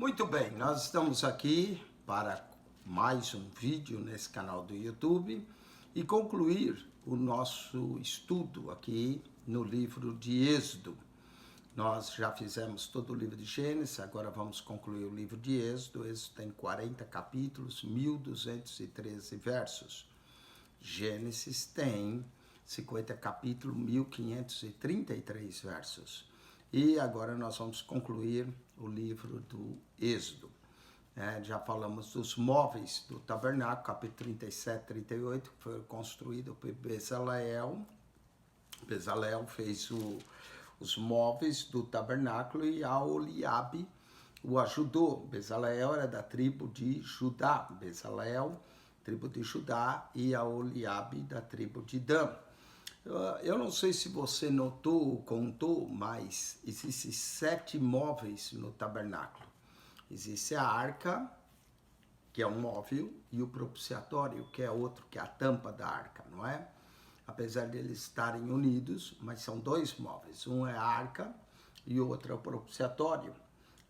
Muito bem, nós estamos aqui para mais um vídeo nesse canal do YouTube e concluir o nosso estudo aqui no livro de Êxodo. Nós já fizemos todo o livro de Gênesis, agora vamos concluir o livro de Êxodo. Êxodo tem 40 capítulos, 1213 versos. Gênesis tem 50 capítulos, 1533 versos. E agora nós vamos concluir o livro do Êxodo. Já falamos dos móveis do tabernáculo, capítulo 37, 38, que foi construído por Bezaleel. Bezaleel fez os móveis do tabernáculo e Aholiabe o ajudou. Bezaleel era da tribo de Judá. Bezaleel, tribo de Judá, e Aholiabe da tribo de Dan. Eu não sei se você notou ou contou, mas existem 7 móveis no tabernáculo. Existe a arca, que é um móvel, e o propiciatório, que é outro, que é a tampa da arca, não é? Apesar de eles estarem unidos, mas são 2 móveis. Um é a arca e o outro é o propiciatório.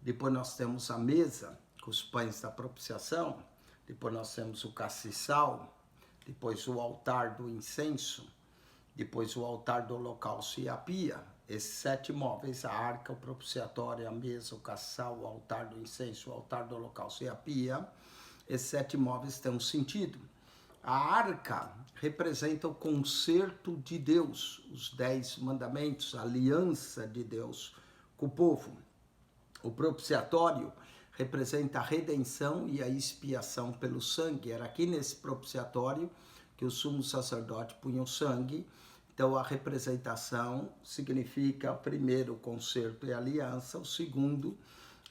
Depois nós temos a mesa com os pães da propiciação. Depois nós temos o castiçal. Depois o altar do incenso. Depois o altar do holocausto e a pia. Esses 7 móveis, a arca, o propiciatório, a mesa, o castiçal, o altar do incenso, o altar do holocausto e a pia. Esses 7 móveis têm um sentido. A arca representa o concerto de Deus, os 10 mandamentos, a aliança de Deus com o povo. O propiciatório representa a redenção e a expiação pelo sangue. Era aqui nesse propiciatório que o sumo sacerdote punha o sangue. Então a representação significa, primeiro, o concerto e a aliança, o segundo,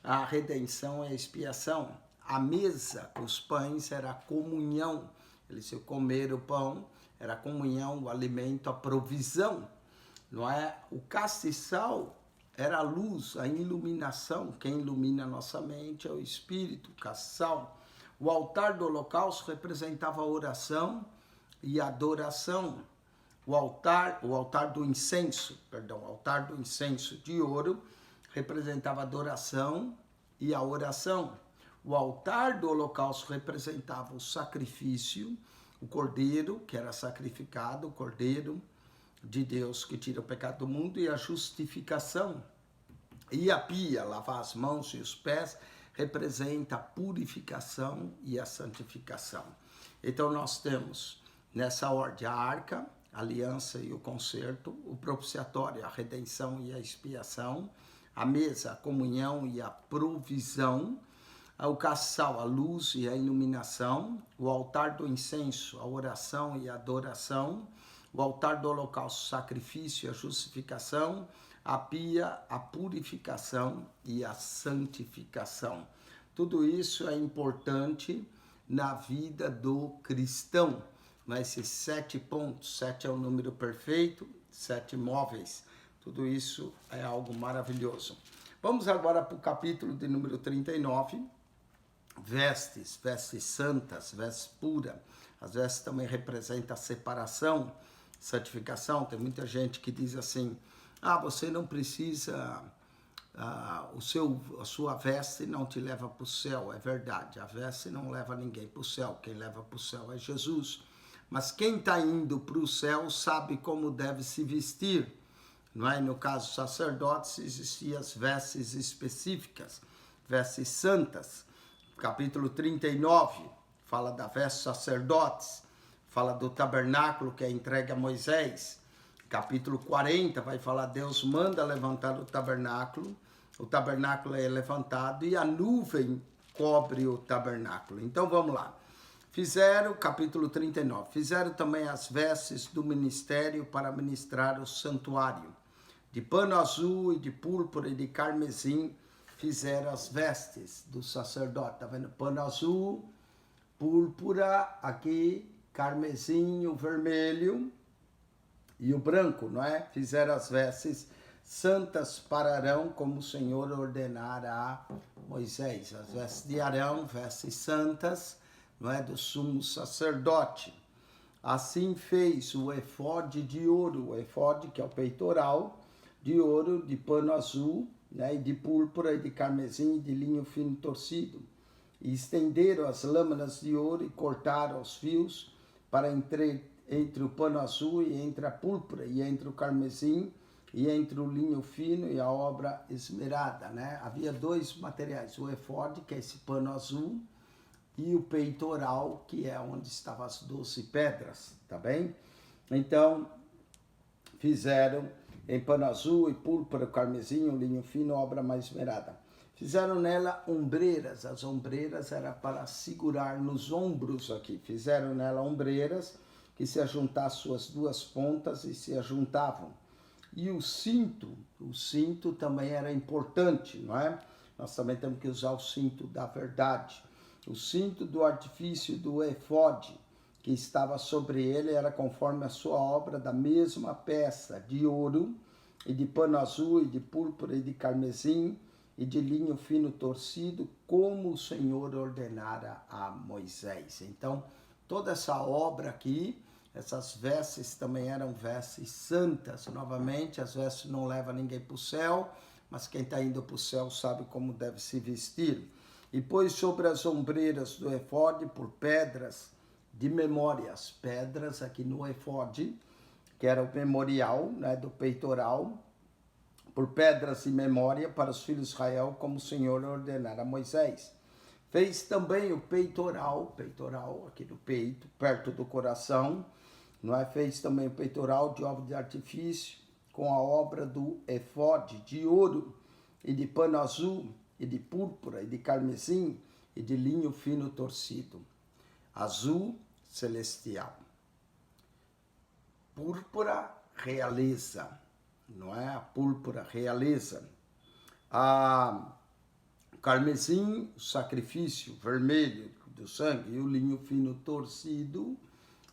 a redenção e a expiação. A mesa com os pães era a comunhão. Eles iam comer o pão, era a comunhão, o alimento, a provisão, não é? O castiçal era a luz, a iluminação. Quem ilumina a nossa mente é o Espírito, o castiçal. O altar do holocausto representava a oração e a adoração. O altar do incenso, o altar do incenso de ouro representava a adoração e a oração. O altar do holocausto representava o sacrifício, o cordeiro que era sacrificado, o cordeiro de Deus que tira o pecado do mundo, e a justificação. E a pia, lavar as mãos e os pés, representa a purificação e a santificação. Então nós temos nessa ordem a arca, a aliança e o concerto, o propiciatório, a redenção e a expiação, a mesa, a comunhão e a provisão, o castiçal, a luz e a iluminação, o altar do incenso, a oração e a adoração, o altar do holocausto, o sacrifício e a justificação, a pia, a purificação e a santificação. Tudo isso é importante na vida do cristão. Esses 7 pontos, 7 é o número perfeito, 7 móveis, tudo isso é algo maravilhoso. Vamos agora para o capítulo de número 39, vestes santas, vestes puras. As vestes também representam a separação, santificação. Tem muita gente que diz assim, você não precisa, a sua veste não te leva para o céu. É verdade, a veste não leva ninguém para o céu, quem leva para o céu é Jesus. Mas quem está indo para o céu sabe como deve se vestir, não é? No caso dos sacerdotes, existiam as vestes específicas, vestes santas. Capítulo 39 fala da veste sacerdotes, fala do tabernáculo que é entregue a Moisés. Capítulo 40 vai falar, Deus manda levantar o tabernáculo é levantado e a nuvem cobre o tabernáculo. Então vamos lá. Fizeram, capítulo 39, fizeram também as vestes do ministério para ministrar o santuário. De pano azul e de púrpura e de carmesim fizeram as vestes do sacerdote. Tá vendo? Pano azul, púrpura, aqui, carmesim, o vermelho e o branco, não é? Fizeram as vestes santas para Arão, como o Senhor ordenara a Moisés. As vestes de Arão, vestes santas, não é, do sumo sacerdote. Assim fez o efode de ouro, o efode que é o peitoral, de ouro, de pano azul, né, e de púrpura, e de carmesim, e de linho fino torcido. E estenderam as lâminas de ouro e cortaram os fios para entre o pano azul e entre a púrpura, e entre o carmesim, e entre o linho fino e a obra esmerada, né? Havia dois materiais, o efode, que é esse pano azul, e o peitoral, que é onde estavam as 12 pedras, tá bem? Então, fizeram em pano azul e púrpura, carmesim, o linho fino, obra mais esmerada. Fizeram nela ombreiras, as ombreiras era para segurar nos ombros aqui. Fizeram nela ombreiras que se ajuntassem suas duas pontas e se ajuntavam. E o cinto também era importante, não é? Nós também temos que usar o cinto da verdade. O cinto do artifício do efode, que estava sobre ele, era conforme a sua obra da mesma peça de ouro, e de pano azul, e de púrpura, e de carmesim, e de linho fino torcido, como o Senhor ordenara a Moisés. Então, toda essa obra aqui, essas vestes também eram vestes santas. Novamente, as vestes não levam ninguém para o céu, mas quem está indo para o céu sabe como deve se vestir. E pôs sobre as ombreiras do efode por pedras de memórias, pedras aqui no efode, que era o memorial, né, do peitoral, por pedras de memória para os filhos de Israel, como o Senhor ordenara a Moisés. Fez também o peitoral aqui do peito, perto do coração, não é? Fez também o peitoral de obra de artifício, com a obra do efode de ouro, e de pano azul, e de púrpura, e de carmesim, e de linho fino torcido. Azul, celestial. Púrpura, realeza, não é? A púrpura, realeza. A carmesim, o sacrifício, vermelho do sangue, e o linho fino torcido,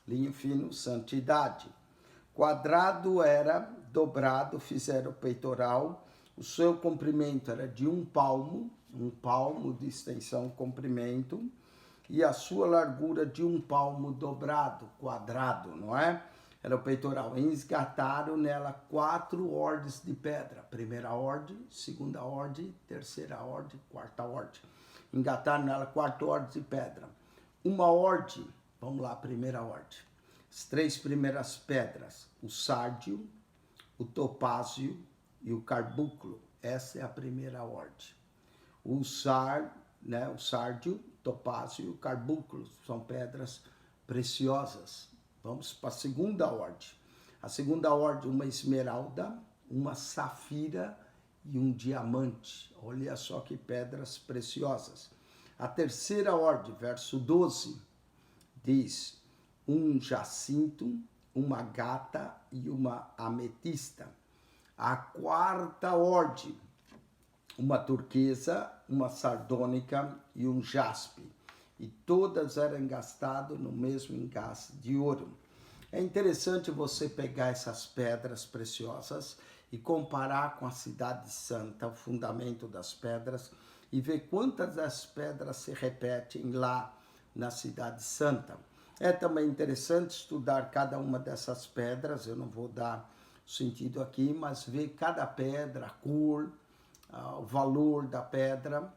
linho fino, santidade. Quadrado era dobrado, fizeram o peitoral, o seu comprimento era de um palmo de extensão, comprimento, e a sua largura de um palmo dobrado, quadrado, não é? Era o peitoral. Esgataram nela 4 ordes de pedra. Primeira ordem, segunda ordem, terceira ordem, quarta ordem. Engataram nela 4 ordens de pedra. Uma ordem, vamos lá, primeira ordem. As 3 primeiras pedras, o sárdio, o topázio e o carbúnculo. Essa é a primeira ordem. O sárdio, topázio e o carbúnculo são pedras preciosas. Vamos para a segunda ordem. A segunda ordem, uma esmeralda, uma safira e um diamante. Olha só que pedras preciosas. A terceira ordem, verso 12, diz: um jacinto, uma gata e uma ametista. A quarta ordem, uma turquesa, uma sardônica e um jaspe. E todas eram engastadas no mesmo engaste de ouro. É interessante você pegar essas pedras preciosas e comparar com a cidade santa, o fundamento das pedras, e ver quantas das pedras se repetem lá na cidade santa. É também interessante estudar cada uma dessas pedras, eu não vou dar sentido aqui, mas ver cada pedra, a cor, o valor da pedra,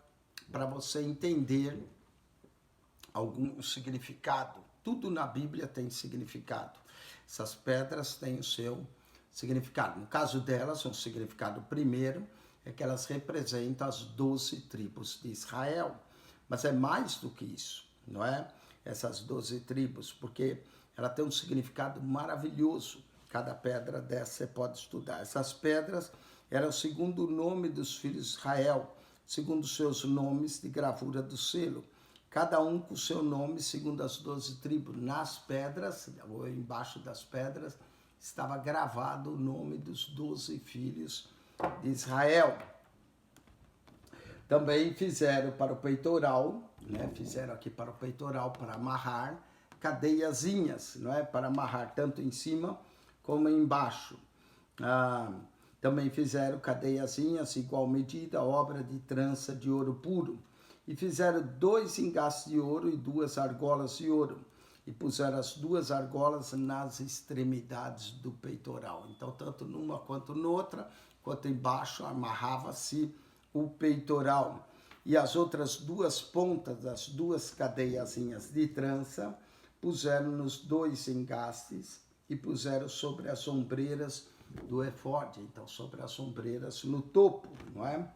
para você entender algum significado. Tudo na Bíblia tem significado. Essas pedras têm o seu significado. No caso delas, um significado primeiro é que elas representam as 12 tribos de Israel. Mas é mais do que isso, não é? Essas 12 tribos, porque ela tem um significado maravilhoso. Cada pedra dessa você pode estudar. Essas pedras eram o segundo nome dos filhos de Israel, segundo seus nomes de gravura do selo. Cada um com o seu nome, segundo as 12 tribos. Nas pedras, ou embaixo das pedras, estava gravado o nome dos 12 filhos de Israel. Também fizeram para o peitoral, né? Fizeram aqui para o peitoral, para amarrar cadeiazinhas, não é? Para amarrar tanto em cima como embaixo. Também fizeram cadeiazinhas, igual medida, obra de trança de ouro puro. E fizeram 2 engastes de ouro e 2 argolas de ouro. E puseram as 2 argolas nas extremidades do peitoral. Então, tanto numa quanto noutra, enquanto embaixo amarrava-se o peitoral. E as outras duas pontas das duas cadeiazinhas de trança puseram nos 2 engastes e puseram sobre as ombreiras do efode. Então, sobre as ombreiras no topo, não é?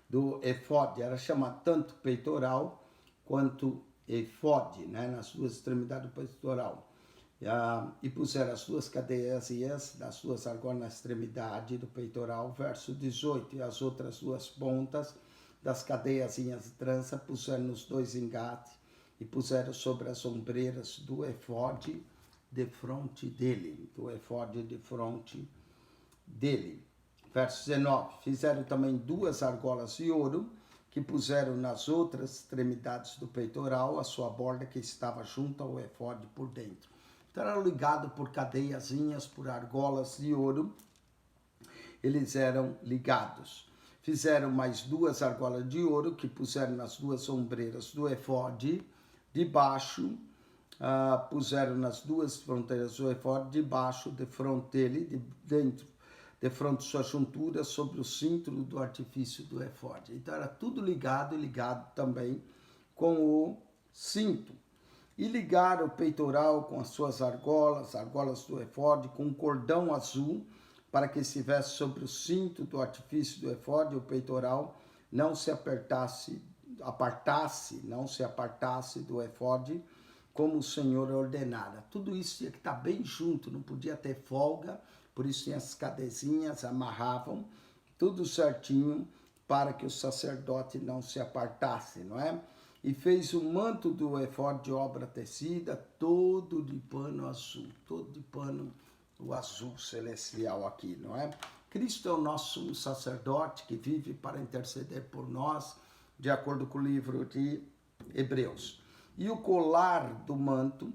Do efode. Era chamado tanto peitoral quanto efode, né? Nas duas extremidades do peitoral. E puseram as duas cadeiazinhas das duas argolas na extremidade do peitoral, verso 18, e as outras duas pontas das cadeiazinhas de trança puseram nos 2 engates e puseram sobre as ombreiras do efode de fronte dele, Verso 19, fizeram também 2 argolas de ouro, que puseram nas outras extremidades do peitoral, a sua borda que estava junto ao efode por dentro. Então, eram ligados por cadeiazinhas, por argolas de ouro, eles eram ligados. Fizeram mais 2 argolas de ouro, que puseram nas 2 ombreiras do efode, de baixo, puseram nas 2 fronteiras do efode, de baixo, de fronte dele, de fronte de sua juntura, sobre o cinto do artifício do efode. Então, era tudo ligado e ligado também com o cinto. E ligaram o peitoral com as suas argolas do efode, com um cordão azul, para que estivesse sobre o cinto do artifício do efode, o peitoral não se apartasse do efode, como o Senhor ordenara. Tudo isso tinha que estar bem junto, não podia ter folga, por isso tinha as cadezinhas, amarravam, tudo certinho, para que o sacerdote não se apartasse, não é? E fez o manto do efode de obra tecida, todo de pano azul, o azul celestial aqui, não é? Cristo é o nosso sacerdote que vive para interceder por nós, de acordo com o livro de Hebreus. E o colar do manto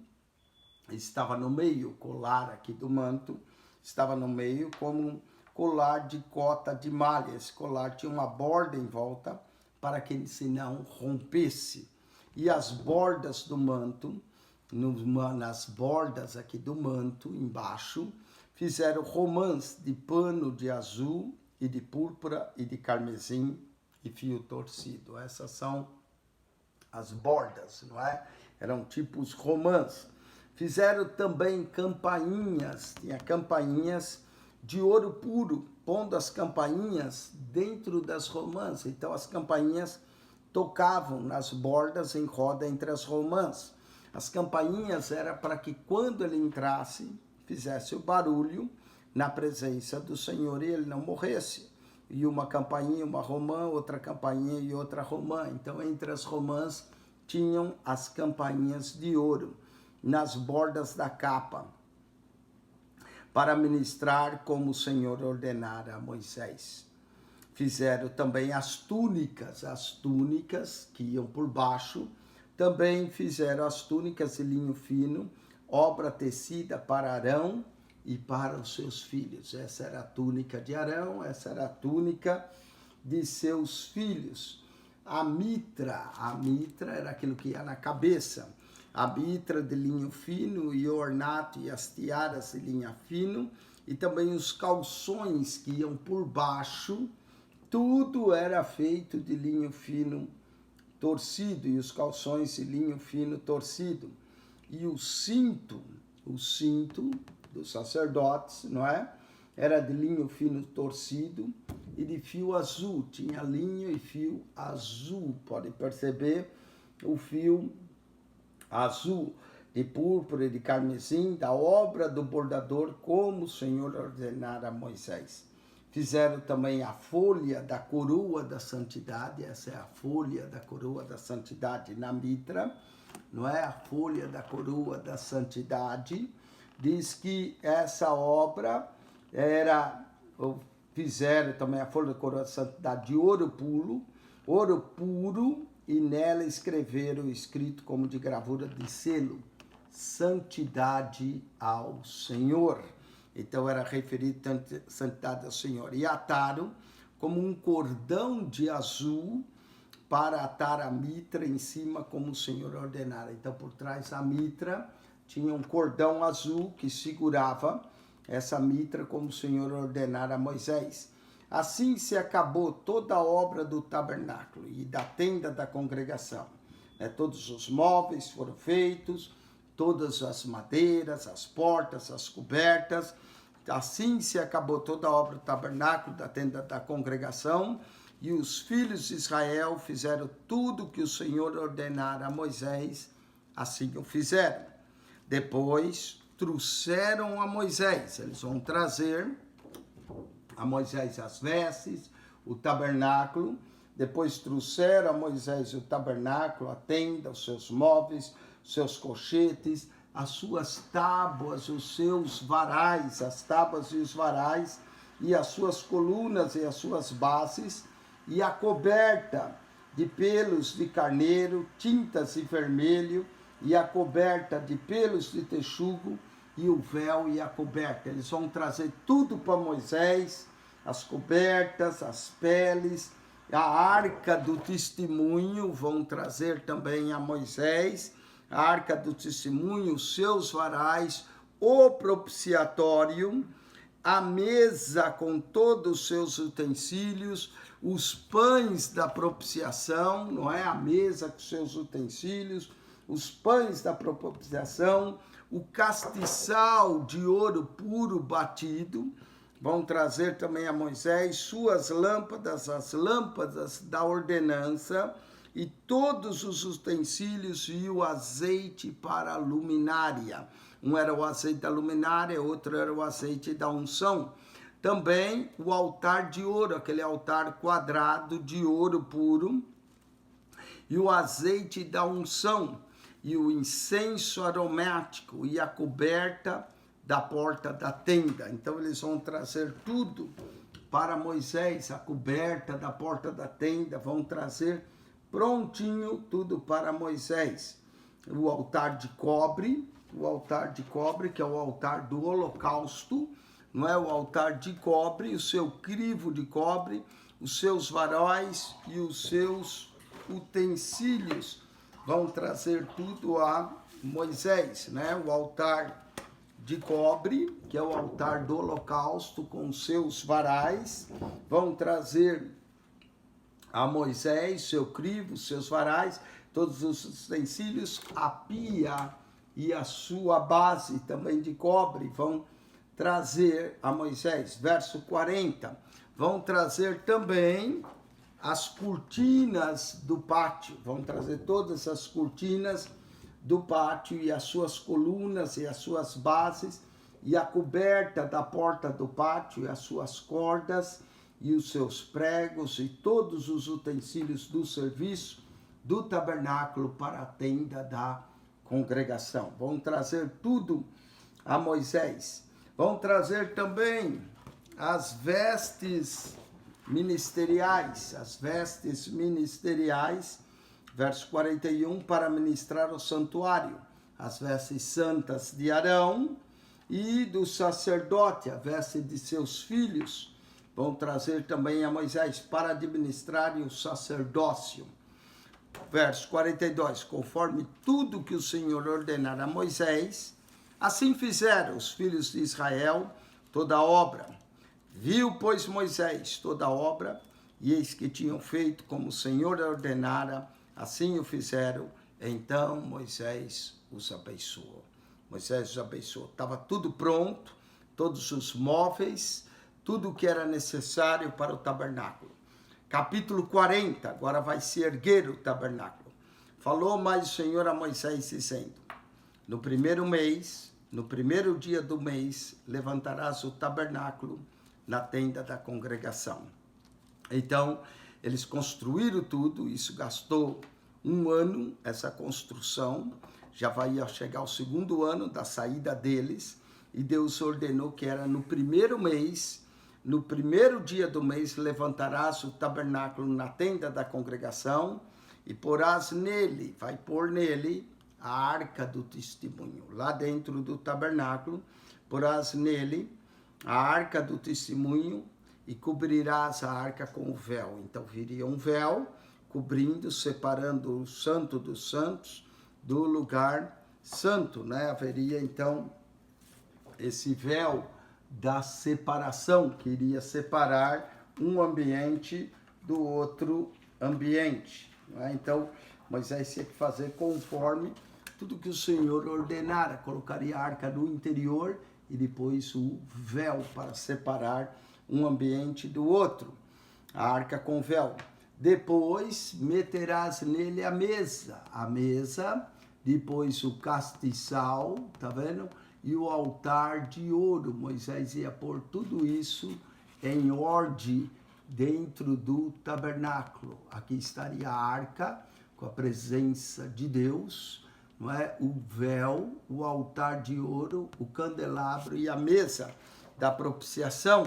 estava no meio, o colar aqui do manto estava no meio como um colar de cota de malha. Esse colar tinha uma borda em volta para que ele se não rompesse. E as bordas do manto, nas bordas aqui do manto, embaixo, fizeram romãs de pano de azul e de púrpura e de carmesim e fio torcido. Essas são as bordas, não é? Eram tipos romãs. Fizeram também campainhas, tinha campainhas de ouro puro, pondo as campainhas dentro das romãs. Então as campainhas tocavam nas bordas em roda entre as romãs. As campainhas era para que quando ele entrasse, fizesse o barulho na presença do Senhor e ele não morresse. E uma campainha, uma romã, outra campainha e outra romã. Então entre as romãs tinham as campainhas de ouro nas bordas da capa, para ministrar como o Senhor ordenara a Moisés. Fizeram também as túnicas que iam por baixo, também fizeram as túnicas de linho fino, obra tecida para Arão e para os seus filhos. Essa era a túnica de Arão, essa era a túnica de seus filhos. A mitra era aquilo que ia na cabeça. A mitra de linho fino e o ornato e as tiaras de linho fino e também os calções que iam por baixo, tudo era feito de linho fino torcido e os calções de linho fino torcido. E o cinto dos sacerdotes, não é? Era de linho fino torcido e de fio azul, tinha linho e fio azul, pode perceber o fio azul, de púrpura e de carmesim, da obra do bordador, como o Senhor ordenara a Moisés. Fizeram também a folha da coroa da santidade, essa é a folha da coroa da santidade na mitra, não é? A folha da coroa da santidade, diz que essa obra fizeram também a folha da coroa da santidade de ouro puro, e nela escreveram escrito como de gravura de selo, santidade ao Senhor. Então era referido santidade ao Senhor. E ataram como um cordão de azul para atar a mitra em cima como o Senhor ordenara. Então por trás da mitra tinha um cordão azul que segurava essa mitra como o Senhor ordenara a Moisés. Assim se acabou toda a obra do tabernáculo e da tenda da congregação. Todos os móveis foram feitos, todas as madeiras, as portas, as cobertas. Assim se acabou toda a obra do tabernáculo, da tenda da congregação, e os filhos de Israel fizeram tudo que o Senhor ordenara a Moisés, assim o fizeram. Depois trouxeram a Moisés, eles vão trazer a Moisés as vestes, o tabernáculo. Depois trouxeram a Moisés o tabernáculo, a tenda, os seus móveis, os seus colchetes, as suas tábuas, os seus varais, as tábuas e os varais, e as suas colunas e as suas bases, e a coberta de pelos de carneiro, tintas de vermelho, e a coberta de pelos de texugo, e o véu e a coberta. Eles vão trazer tudo para Moisés, as cobertas, as peles, a arca do testemunho, vão trazer também a Moisés, a arca do testemunho, os seus varais, o propiciatório, a mesa com todos os seus utensílios, os pães da propiciação, não é? A mesa com seus utensílios, os pães da propiciação, o castiçal de ouro puro batido. Vão trazer também a Moisés suas lâmpadas, as lâmpadas da ordenança, e todos os utensílios e o azeite para a luminária. Um era o azeite da luminária, outro era o azeite da unção. Também o altar de ouro, aquele altar quadrado de ouro puro, e o azeite da unção, e o incenso aromático, e a coberta da porta da tenda. Então eles vão trazer tudo para Moisés, a coberta da porta da tenda, vão trazer prontinho tudo para Moisés. O altar de cobre, que é o altar do holocausto, não é? O altar de cobre, o seu crivo de cobre, os seus varóis e os seus utensílios, vão trazer tudo a Moisés, né? O altar de cobre, que é o altar do holocausto, com seus varais, vão trazer a Moisés, seu crivo, seus varais, todos os utensílios, a pia e a sua base também de cobre, vão trazer a Moisés. Verso 40, vão trazer também as cortinas do pátio, vão trazer todas as cortinas do pátio e as suas colunas e as suas bases, e a coberta da porta do pátio e as suas cordas, e os seus pregos e todos os utensílios do serviço do tabernáculo para a tenda da congregação. Vão trazer tudo a Moisés. Vão trazer também as vestes ministeriais, verso 41, para ministrar o santuário, as vestes santas de Arão e do sacerdote, a veste de seus filhos, vão trazer também a Moisés para administrar o sacerdócio. Verso 42, conforme tudo que o Senhor ordenara a Moisés, assim fizeram os filhos de Israel toda a obra. Viu, pois, Moisés toda a obra, e eis que tinham feito como o Senhor ordenara, assim o fizeram. Então Moisés os abençoou. Moisés os abençoou. Estava tudo pronto, todos os móveis, tudo o que era necessário para o tabernáculo. Capítulo 40, agora vai se erguer o tabernáculo. Falou mais o Senhor a Moisés, dizendo: no primeiro mês, no primeiro dia do mês, levantarás o tabernáculo na tenda da congregação. Então, eles construíram tudo, isso gastou 1 ano, essa construção, já vai chegar o 2º ano da saída deles, e Deus ordenou que era no primeiro mês, no primeiro dia do mês, levantarás o tabernáculo na tenda da congregação, e porás nele, vai pôr nele, a arca do testemunho. Lá dentro do tabernáculo, porás nele a arca do testemunho, e cobrirás a arca com o véu. Então viria um véu, cobrindo, separando o santo dos santos do lugar santo, né? Haveria então esse véu da separação, que iria separar um ambiente do outro ambiente. Né? Então, Moisés tinha que fazer conforme tudo que o Senhor ordenara. Colocaria a arca no interior e depois o véu para separar um ambiente do outro. A arca com véu. Depois meterás nele a mesa, depois o castiçal, tá vendo? E o altar de ouro. Moisés ia pôr tudo isso em ordem dentro do tabernáculo. Aqui estaria a arca com a presença de Deus, não é? O véu, o altar de ouro, o candelabro e a mesa da propiciação.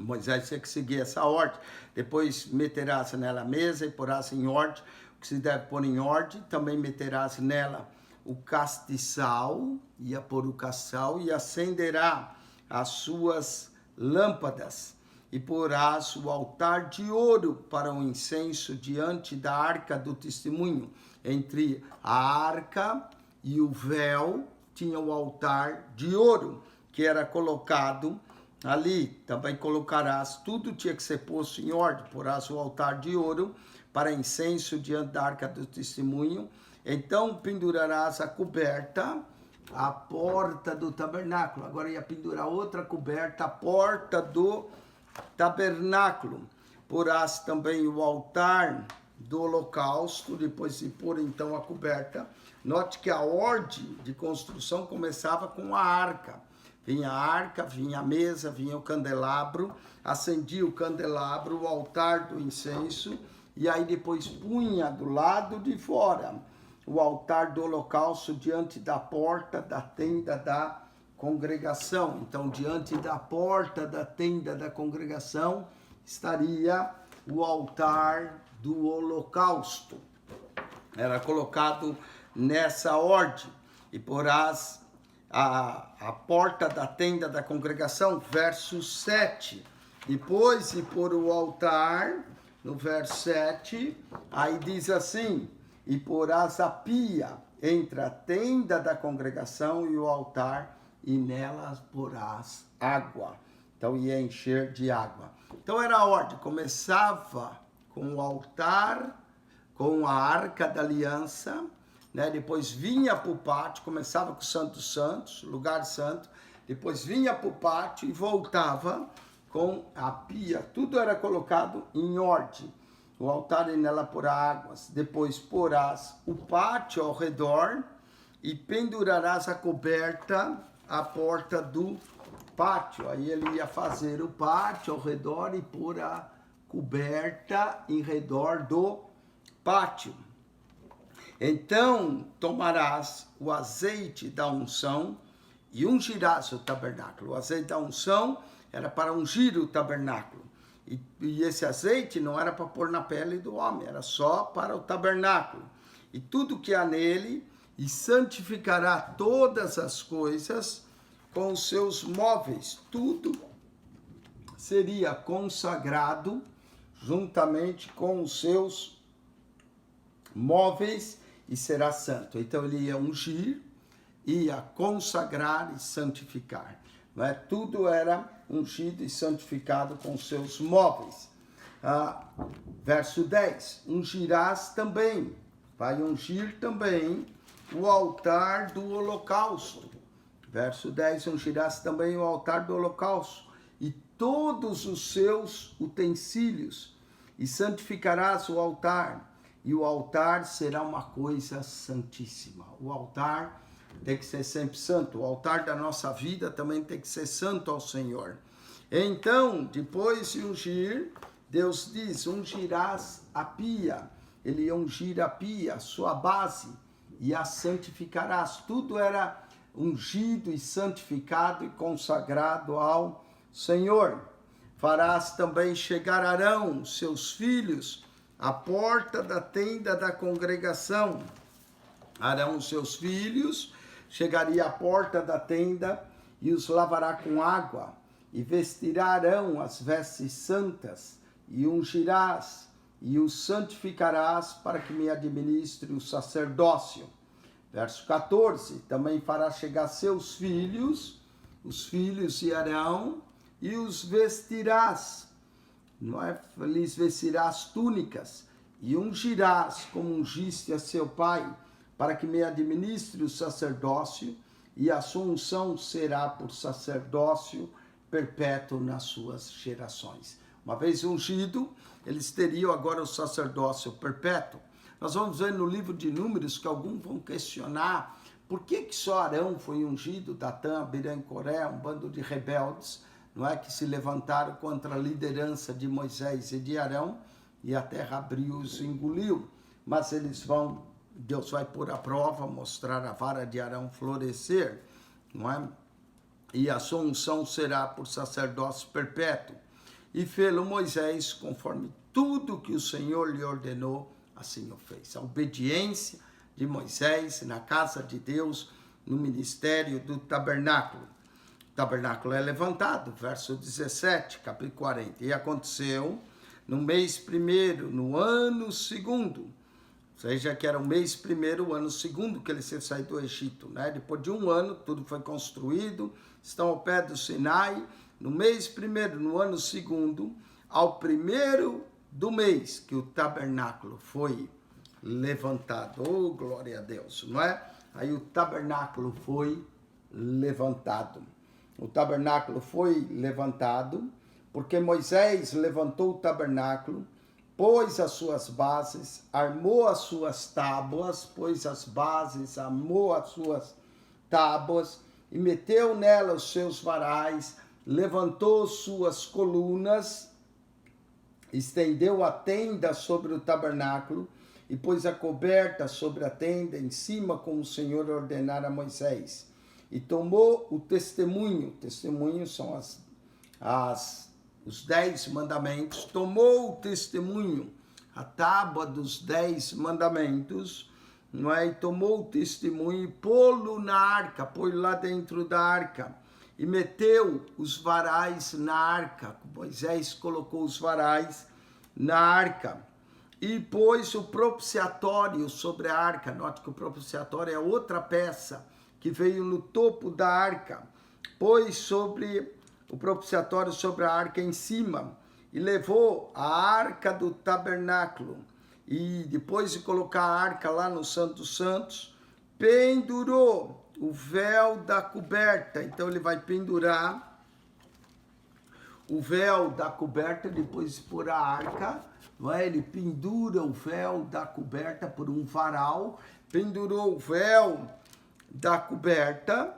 Moisés tinha que seguir essa ordem. Depois meterás nela a mesa e porás em ordem o que se deve pôr em ordem. Também meterás nela o castiçal, ia pôr o castiçal e acenderá as suas lâmpadas. E porás o altar de ouro para o incenso diante da arca do testemunho. Entre a arca e o véu tinha o altar de ouro, que era colocado ali. Também colocarás, tudo tinha que ser posto em ordem. Porás o altar de ouro para incenso diante da arca do testemunho. Então pendurarás a coberta, a porta do tabernáculo. Agora ia pendurar outra coberta, a porta do tabernáculo. Porás também o altar do holocausto, depois de pôr então a coberta. Note que a ordem de construção começava com a arca. Vinha a arca, vinha a mesa, vinha o candelabro, acendia o candelabro, o altar do incenso, e aí depois punha do lado de fora o altar do holocausto diante da porta da tenda da congregação. Então, diante da porta da tenda da congregação estaria o altar do holocausto. Era colocado nessa ordem. E porás a porta da tenda da congregação, verso 7. Depois de pôr o altar, no verso 7, aí diz assim: e porás a pia entre a tenda da congregação e o altar, e nelas porás água. Então ia encher de água. Então era a ordem, começava com o altar, com a arca da aliança, né? Depois vinha para o pátio, começava com o Santo dos Santos, lugar santo, depois vinha para o pátio e voltava com a pia. Tudo era colocado em ordem. O altar e nela porá águas. Depois porás o pátio ao redor e pendurarás a coberta à porta do pátio. Aí ele ia fazer o pátio ao redor e pôr a coberta em redor do pátio. Então tomarás o azeite da unção e ungirás o tabernáculo. O azeite da unção era para ungir o tabernáculo. E esse azeite não era para pôr na pele do homem, era só para o tabernáculo. E tudo que há nele, e santificará todas as coisas com os seus móveis. Tudo seria consagrado juntamente com os seus móveis e será santo. Então ele ia ungir, ia consagrar e santificar. Não é? Tudo era ungido e santificado com seus móveis. Verso 10, ungirás também, vai ungir também o altar do holocausto. Verso 10, ungirás também o altar do holocausto e todos os seus utensílios, e santificarás o altar, e o altar será uma coisa santíssima. O altar tem que ser sempre santo. O altar da nossa vida também tem que ser santo ao Senhor. Então, depois de ungir, Deus diz, ungirás a pia. Ele ia ungir a pia, a sua base, e a santificarás. Tudo era ungido e santificado e consagrado ao Senhor. Farás também chegar Arão, seus filhos, à porta da tenda da congregação. Arão, seus filhos, chegaria à porta da tenda e os lavará com água, e vestirá Arão as vestes santas, e ungirás, e os santificarás para que me administre o sacerdócio. Verso 14, também fará chegar seus filhos os filhos de Arão e os vestirás, não é? Lhes vestirás túnicas e ungirás como ungiste a seu pai, para que me administre o sacerdócio, e a sua unção será por sacerdócio perpétuo nas suas gerações. Uma vez ungido, eles teriam agora o sacerdócio perpétuo. Nós vamos ver no livro de Números que alguns vão questionar por que só Arão foi ungido, Datã, Abiram e Coré, um bando de rebeldes, não é, que se levantaram contra a liderança de Moisés e de Arão, e a terra abriu e os engoliu. Mas eles vão, Deus vai pôr à prova, mostrar a vara de Arão florescer, não é? E a sua unção será por sacerdócio perpétuo. E fê-lo Moisés conforme tudo que o Senhor lhe ordenou, assim o fez. A obediência de Moisés na casa de Deus, no ministério do tabernáculo. O tabernáculo é levantado, verso 17, capítulo 40. E aconteceu no mês primeiro, no ano segundo, ou seja, que era o mês primeiro, o ano segundo que ele se saiu do Egito, né? Depois de um ano, tudo foi construído, estão ao pé do Sinai. No mês primeiro, no ano segundo, ao primeiro do mês que o tabernáculo foi levantado. Oh, glória a Deus, não é? Aí o tabernáculo foi levantado. O tabernáculo foi levantado porque Moisés levantou o tabernáculo, pôs as suas bases, armou as suas tábuas, pôs as bases, armou as suas tábuas e meteu nela os seus varais, levantou suas colunas, estendeu a tenda sobre o tabernáculo e pôs a coberta sobre a tenda em cima, como o Senhor ordenara a Moisés. E tomou o testemunho são os 10 mandamentos, tomou o testemunho, a tábua dos 10 mandamentos, não é? E tomou o testemunho e pô-lo na arca, pôs lá dentro da arca, e meteu os varais na arca. Moisés colocou os varais na arca e pôs o propiciatório sobre a arca. Note que o propiciatório é outra peça que veio no topo da arca. Pôs sobre o propiciatório sobre a arca em cima e levou a arca do tabernáculo. E depois de colocar a arca lá no Santo dos Santos, pendurou o véu da coberta. Então ele vai pendurar o véu da coberta depois de pôr a arca, não é? Ele pendura o véu da coberta por um varal, pendurou o véu da coberta,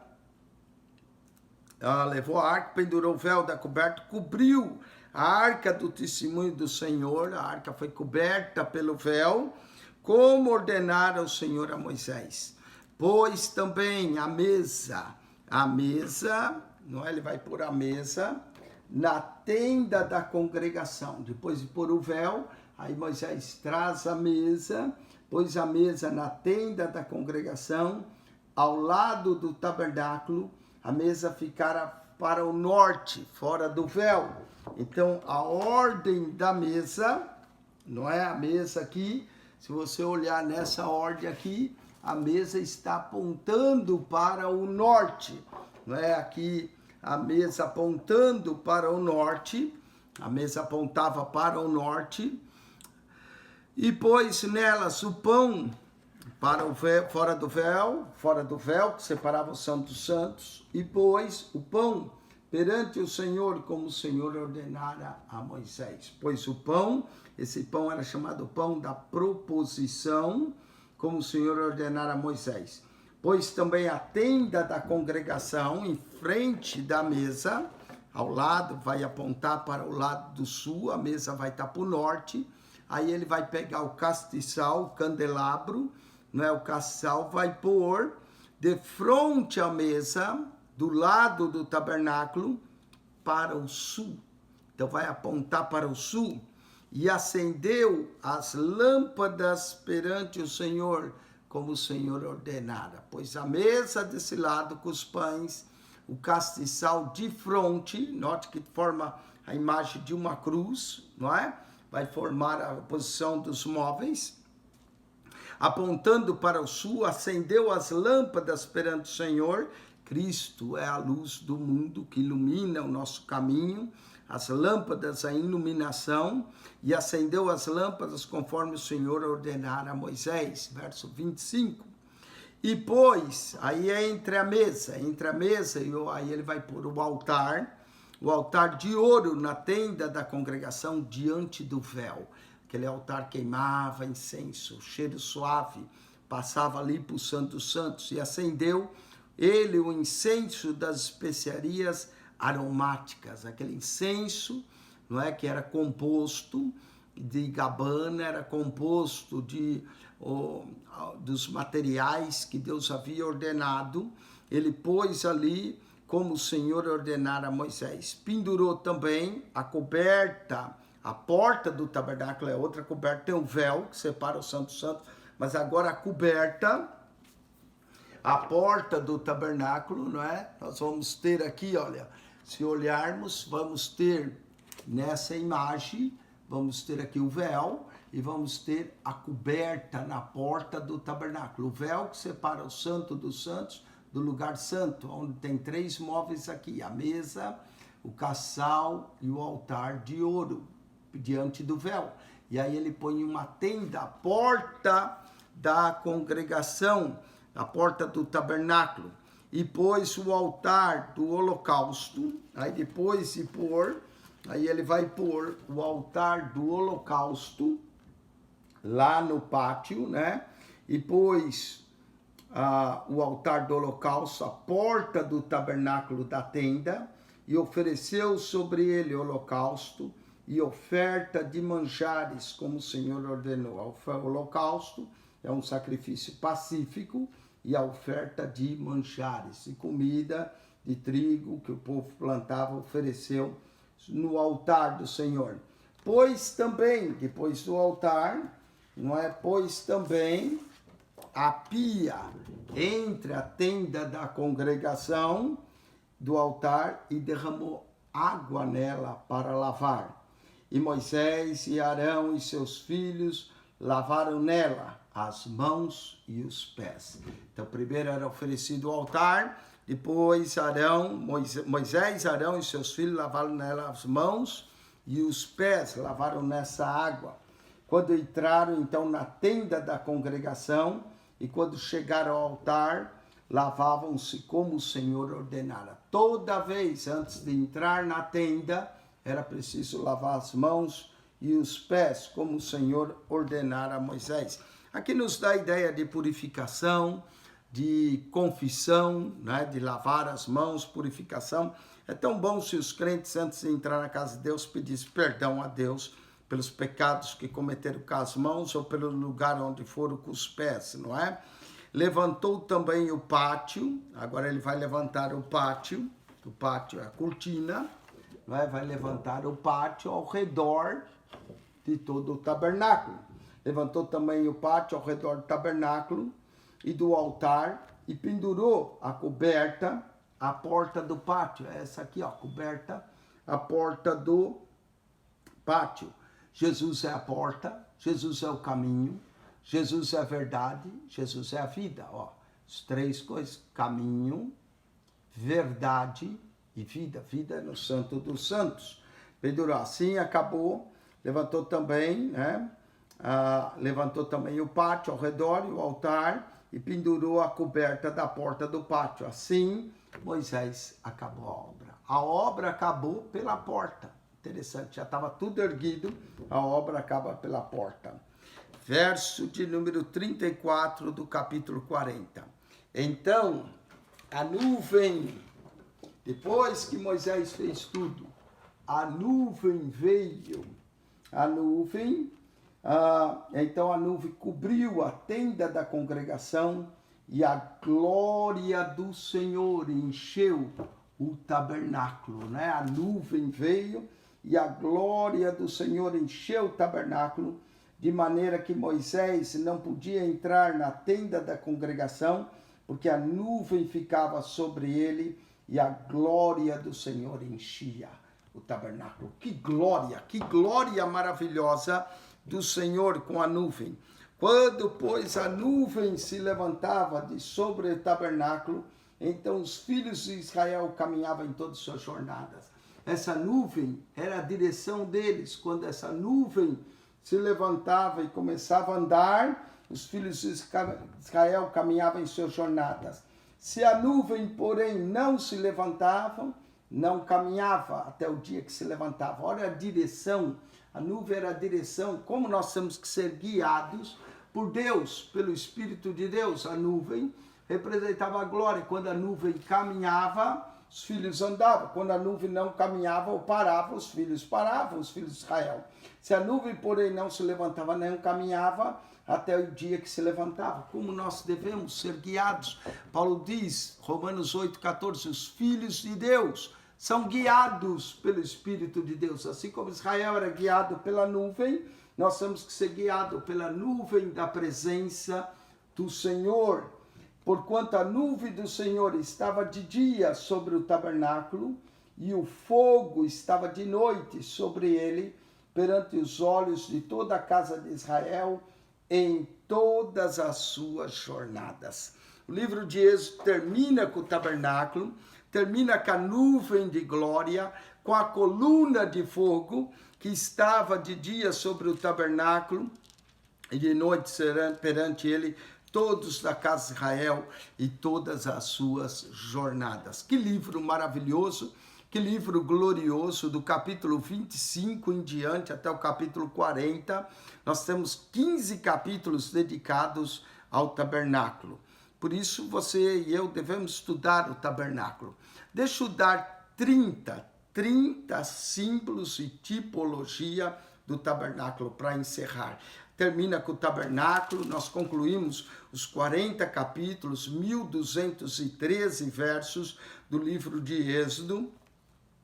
levou a arca, pendurou o véu da coberta, cobriu a arca do testemunho do Senhor, a arca foi coberta pelo véu, como ordenara o Senhor a Moisés. Pôs também a mesa, não é? Ele vai pôr a mesa na tenda da congregação. Depois de pôr o véu, aí Moisés traz a mesa, pôs a mesa na tenda da congregação, ao lado do tabernáculo. A mesa ficara para o norte, fora do véu. Então, a ordem da mesa, não é? A mesa aqui, se você olhar nessa ordem aqui, a mesa está apontando para o norte, não é? Aqui a mesa apontando para o norte, a mesa apontava para o norte, e pôs nelas o pão para o véu, fora do véu, que separava o Santo dos Santos, e pôs o pão perante o Senhor, como o Senhor ordenara a Moisés. Pois o pão, esse pão era chamado pão da proposição, como o Senhor ordenara a Moisés. Pois também a tenda da congregação em frente da mesa, ao lado, vai apontar para o lado do sul, a mesa vai estar para o norte, aí ele vai pegar o castiçal, o candelabro, não é? O castiçal vai pôr de frente à mesa, do lado do tabernáculo, para o sul. Então vai apontar para o sul. E acendeu as lâmpadas perante o Senhor, como o Senhor ordenara. Pois a mesa desse lado com os pães, o castiçal de fronte, note que forma a imagem de uma cruz, não é? Vai formar a posição dos móveis. Apontando para o sul, acendeu as lâmpadas perante o Senhor, Cristo é a luz do mundo que ilumina o nosso caminho, as lâmpadas, a iluminação, e acendeu as lâmpadas conforme o Senhor ordenara a Moisés, verso 25. E pôs, aí é entre a mesa, aí ele vai pôr o altar de ouro na tenda da congregação diante do véu. Aquele altar queimava incenso, cheiro suave, passava ali para o Santo dos Santos, e acendeu ele o incenso das especiarias aromáticas, aquele incenso, não é, que era composto de gabana, era composto dos materiais que Deus havia ordenado. Ele pôs ali como o Senhor ordenara a Moisés. Pendurou também a coberta, a porta do tabernáculo é outra coberta, tem um véu que separa o Santo Santo, mas agora a coberta, a porta do tabernáculo, não é? Nós vamos ter aqui, olha, se olharmos, vamos ter nessa imagem, vamos ter aqui o véu e vamos ter a coberta na porta do tabernáculo. O véu que separa o Santo dos Santos do lugar santo, onde tem 3 móveis aqui, a mesa, o caçal e o altar de ouro, diante do véu. E aí ele põe uma tenda, a porta da congregação, a porta do tabernáculo, e pôs o altar do holocausto. Aí depois de pôr, aí ele vai pôr o altar do holocausto lá no pátio, né? E pôs o altar do holocausto, a porta do tabernáculo da tenda, e ofereceu sobre ele holocausto e oferta de manjares, como o Senhor ordenou. O holocausto é um sacrifício pacífico, e a oferta de manjares, e comida de trigo que o povo plantava, ofereceu no altar do Senhor. Pois também, depois do altar, não é? Pois também a pia entre a tenda da congregação do altar e derramou água nela para lavar. E Moisés e Arão e seus filhos lavaram nela as mãos e os pés. Então, primeiro era oferecido o altar, depois Moisés, Arão e seus filhos lavaram nela as mãos e os pés, lavaram nessa água. Quando entraram, então, na tenda da congregação, e quando chegaram ao altar, lavavam-se como o Senhor ordenara. Toda vez antes de entrar na tenda, era preciso lavar as mãos e os pés, como o Senhor ordenara a Moisés. Aqui nos dá a ideia de purificação, de confissão, né? De lavar as mãos, purificação. É tão bom se os crentes, antes de entrar na casa de Deus, pedissem perdão a Deus pelos pecados que cometeram com as mãos ou pelo lugar onde foram com os pés, não é? Levantou também o pátio, agora ele vai levantar o pátio é a cortina, não é? Vai levantar o pátio ao redor de todo o tabernáculo. Levantou também o pátio ao redor do tabernáculo e do altar, e pendurou a coberta, a porta do pátio, essa aqui, ó, coberta, a porta do pátio. Jesus é a porta, Jesus é o caminho, Jesus é a verdade, Jesus é a vida, ó. As 3 coisas, caminho, verdade e vida. Vida no Santo dos Santos. Pendurou assim, acabou, levantou também, né? Levantou também o pátio ao redor e o altar, e pendurou a coberta da porta do pátio. Assim, Moisés acabou a obra. A obra acabou pela porta. Interessante, já estava tudo erguido, a obra acaba pela porta. Verso de número 34 do capítulo 40. Então, a nuvem, depois que Moisés fez tudo, a nuvem veio, então a nuvem cobriu a tenda da congregação, e a glória do Senhor encheu o tabernáculo, né? A nuvem veio e a glória do Senhor encheu o tabernáculo, de maneira que Moisés não podia entrar na tenda da congregação, porque a nuvem ficava sobre ele e a glória do Senhor enchia o tabernáculo. Que glória maravilhosa do Senhor com a nuvem. Quando, pois, a nuvem se levantava de sobre o tabernáculo, Então os filhos de Israel caminhavam em todas as suas jornadas. Essa nuvem era a direção deles. Quando essa nuvem se levantava e começava a andar, os filhos de Israel caminhavam em suas jornadas. Se a nuvem, porém, não se levantava, não caminhava até o dia que se levantava. Olha a direção, a nuvem era a direção, como nós temos que ser guiados por Deus, pelo Espírito de Deus. A nuvem representava a glória. Quando a nuvem caminhava, os filhos andavam. Quando a nuvem não caminhava ou parava, os filhos paravam, os filhos de Israel. Se a nuvem, porém, não se levantava, não caminhava até o dia que se levantava. Como nós devemos ser guiados? Paulo diz, Romanos 8,14, os filhos de Deus são guiados pelo Espírito de Deus. Assim como Israel era guiado pela nuvem, nós temos que ser guiados pela nuvem da presença do Senhor. Porquanto a nuvem do Senhor estava de dia sobre o tabernáculo, e o fogo estava de noite sobre ele, perante os olhos de toda a casa de Israel, em todas as suas jornadas. O livro de Êxodo termina com o tabernáculo, termina com a nuvem de glória, com a coluna de fogo, que estava de dia sobre o tabernáculo, e de noite perante ele, todos da casa de Israel e todas as suas jornadas. Que livro maravilhoso, que livro glorioso, do capítulo 25 em diante até o capítulo 40. Nós temos 15 capítulos dedicados ao tabernáculo. Por isso você e eu devemos estudar o tabernáculo. Deixa eu dar 30 símbolos e tipologia do tabernáculo para encerrar. Termina com o tabernáculo, nós concluímos os 40 capítulos, 1213 versos do livro de Êxodo.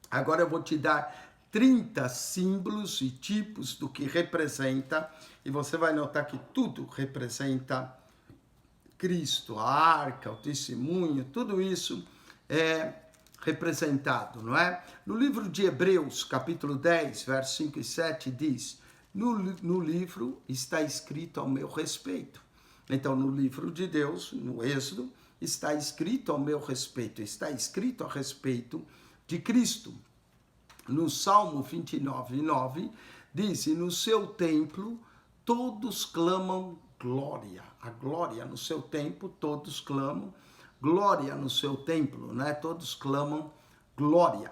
Agora eu vou te dar 30 símbolos e tipos do que representa, e você vai notar que tudo representa Cristo, a arca, o testemunho, tudo isso é representado, não é? No livro de Hebreus, capítulo 10, versos 5 e 7, diz: No livro está escrito ao meu respeito. Então, no livro de Deus, no Êxodo, está escrito ao meu respeito, está escrito a respeito de Cristo. No Salmo 29, 9, diz: no seu templo todos clamam glória. A glória no seu templo, todos clamam glória no seu templo, né? Todos clamam glória.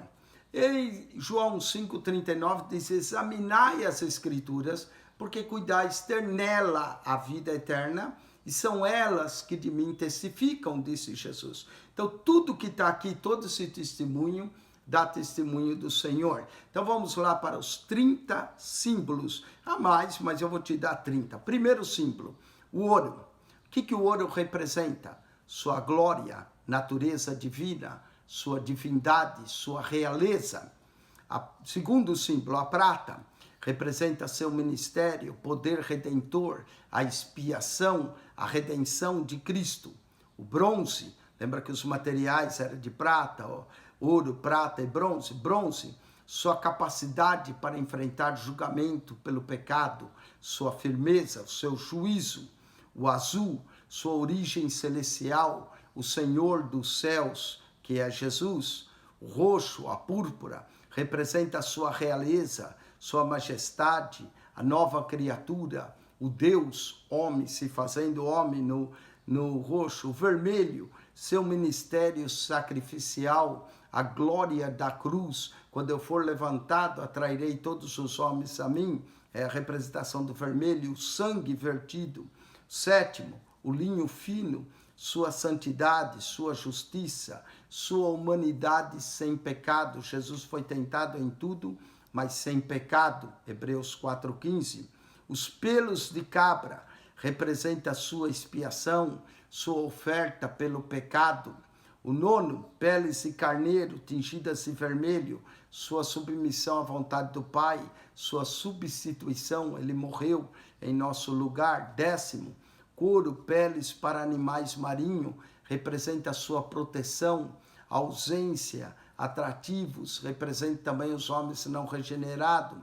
E João 5,39 diz: examinai as Escrituras, porque cuidais ter nela a vida eterna, e são elas que de mim testificam, disse Jesus. Então, tudo que está aqui, todo esse testemunho, dá testemunho do Senhor. Então, vamos lá para os 30 símbolos. Há mais, mas eu vou te dar 30. Primeiro símbolo, o ouro. O que o ouro representa? Sua glória, natureza divina, sua divindade, sua realeza. Segundo símbolo, a prata, representa seu ministério, poder redentor, a expiação, a redenção de Cristo. O bronze, lembra que os materiais eram de prata, ouro, prata e bronze. Bronze, sua capacidade para enfrentar julgamento pelo pecado, sua firmeza, o seu juízo. O azul, sua origem celestial, o Senhor dos céus, que é Jesus. O roxo, a púrpura, representa a sua realeza, sua majestade, a nova criatura, o Deus, homem, se fazendo homem no roxo. O vermelho, seu ministério sacrificial, a glória da cruz. Quando eu for levantado, atrairei todos os homens a mim. É a representação do vermelho, o sangue vertido. Sétimo, o linho fino, sua santidade, sua justiça, sua humanidade sem pecado. Jesus foi tentado em tudo, mas sem pecado. Hebreus 4,15. Os pelos de cabra representa a sua expiação, sua oferta pelo pecado. O nono, peles de carneiro tingidas de vermelho, sua submissão à vontade do Pai, sua substituição, ele morreu em nosso lugar. Décimo, couro, peles para animais marinhos, representa a sua proteção, ausência, atrativos, representa também os homens não regenerados.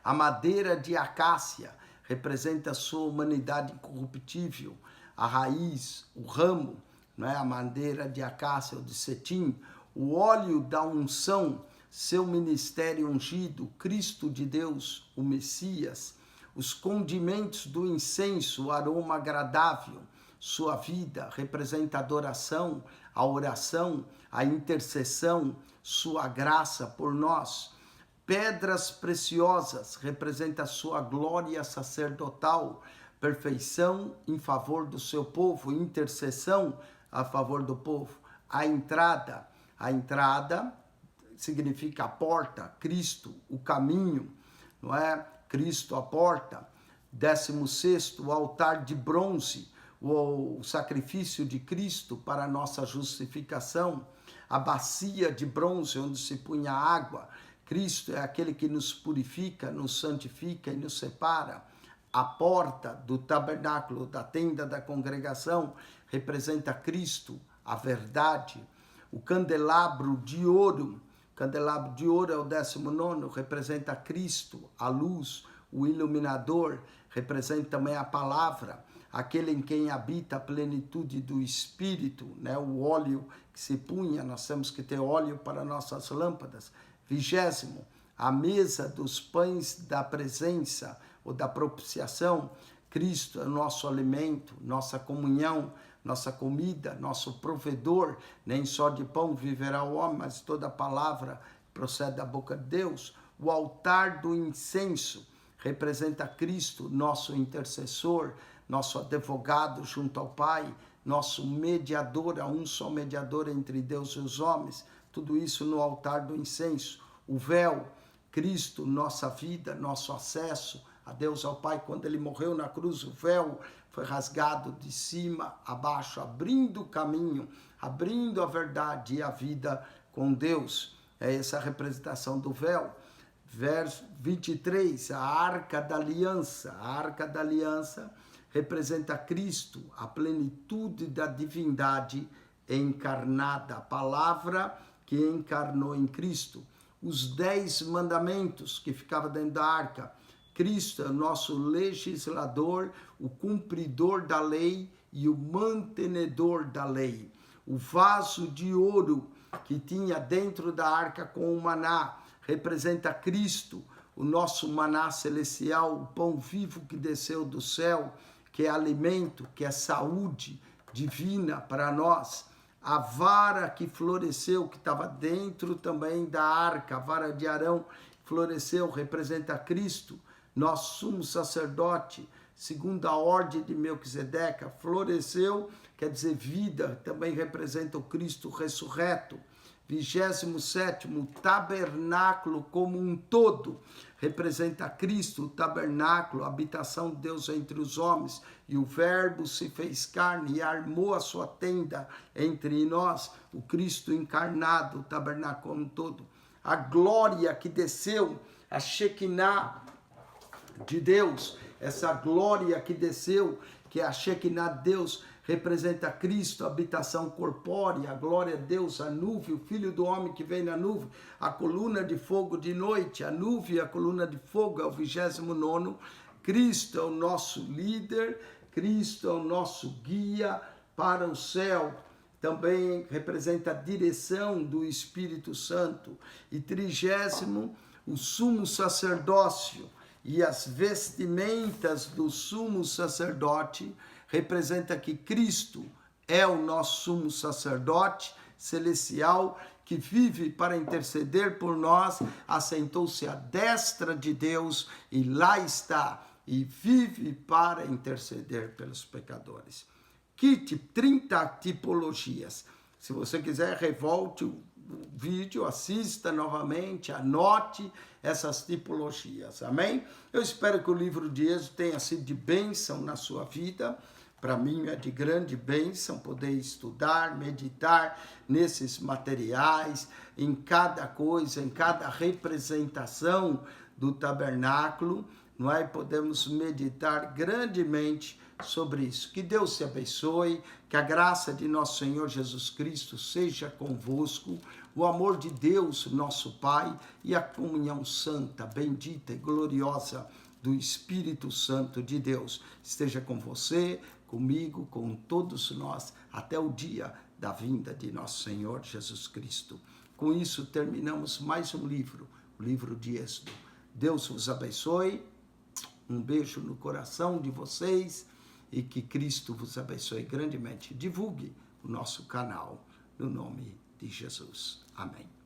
A madeira de acácia representa a sua humanidade incorruptível, a raiz, o ramo, não é? A madeira de acácia ou de cetim, o óleo da unção, seu ministério ungido, Cristo de Deus, o Messias, os condimentos do incenso, o aroma agradável, sua vida representa a adoração, a oração, a intercessão, sua graça por nós. Pedras preciosas representa a sua glória sacerdotal, perfeição em favor do seu povo, intercessão a favor do povo. A entrada significa a porta, Cristo, o caminho, não é? Cristo, a porta. 16º, o altar de bronze, o sacrifício de Cristo para a nossa justificação. A bacia de bronze onde se punha água. Cristo é aquele que nos purifica, nos santifica e nos separa. A porta do tabernáculo, da tenda da congregação, representa Cristo, a verdade. O candelabro de ouro é o 19º, representa Cristo, a luz. O iluminador representa também a palavra, aquele em quem habita a plenitude do Espírito, né? O óleo que se punha, nós temos que ter óleo para nossas lâmpadas. 20º, a mesa dos pães da presença ou da propiciação. Cristo é o nosso alimento, nossa comunhão, nossa comida, nosso provedor. Nem só de pão viverá o homem, mas toda palavra procede da boca de Deus. O altar do incenso representa Cristo, nosso intercessor, nosso advogado junto ao Pai, nosso mediador, há um só mediador entre Deus e os homens. Tudo isso no altar do incenso. O véu, Cristo, nossa vida, nosso acesso a Deus, ao Pai. Quando ele morreu na cruz, o véu foi rasgado de cima a baixo, abrindo o caminho, abrindo a verdade e a vida com Deus. É essa a representação do véu. Verso 23, a Arca da Aliança. A Arca da Aliança representa Cristo, a plenitude da divindade encarnada, a palavra que encarnou em Cristo. Os 10 mandamentos que ficavam dentro da arca. Cristo é o nosso legislador, o cumpridor da lei e o mantenedor da lei. O vaso de ouro que tinha dentro da arca com o maná representa Cristo, o nosso maná celestial, o pão vivo que desceu do céu, que é alimento, que é saúde divina para nós. A vara que floresceu, que estava dentro também da arca, a vara de Arão floresceu, representa Cristo, nosso sumo sacerdote, segundo a ordem de Melquisedeque, floresceu, quer dizer vida, também representa o Cristo ressurreto. 27º, o tabernáculo como um todo, representa Cristo, o tabernáculo, a habitação de Deus entre os homens, e o verbo se fez carne e armou a sua tenda entre nós, o Cristo encarnado, o tabernáculo como um todo. A glória que desceu, a Shekinah de Deus, essa glória que desceu, que é a Shekinah de Deus, representa Cristo, a habitação corpórea, a glória de Deus, a nuvem, o Filho do Homem que vem na nuvem, a coluna de fogo de noite, a nuvem e a coluna de fogo, é o 29º. Cristo é o nosso líder, Cristo é o nosso guia para o céu. Também representa a direção do Espírito Santo. E 30º, o sumo sacerdócio e as vestimentas do sumo sacerdote representa que Cristo é o nosso sumo sacerdote celestial que vive para interceder por nós, assentou-se à destra de Deus e lá está, e vive para interceder pelos pecadores. Kit, 30 tipologias. Se você quiser, revolte o vídeo, assista novamente, anote essas tipologias, amém? Eu espero que o livro de Êxodo tenha sido de bênção na sua vida. Para mim é de grande bênção poder estudar, meditar nesses materiais, em cada coisa, em cada representação do tabernáculo, não é? Podemos meditar grandemente sobre isso. Que Deus te abençoe, que a graça de nosso Senhor Jesus Cristo seja convosco, o amor de Deus, nosso Pai, e a comunhão santa, bendita e gloriosa do Espírito Santo de Deus esteja com você, comigo, com todos nós, até o dia da vinda de nosso Senhor Jesus Cristo. Com isso, terminamos mais um livro, o livro de Êxodo. Deus vos abençoe, um beijo no coração de vocês e que Cristo vos abençoe grandemente. Divulgue o nosso canal, no nome de Jesus. Amém.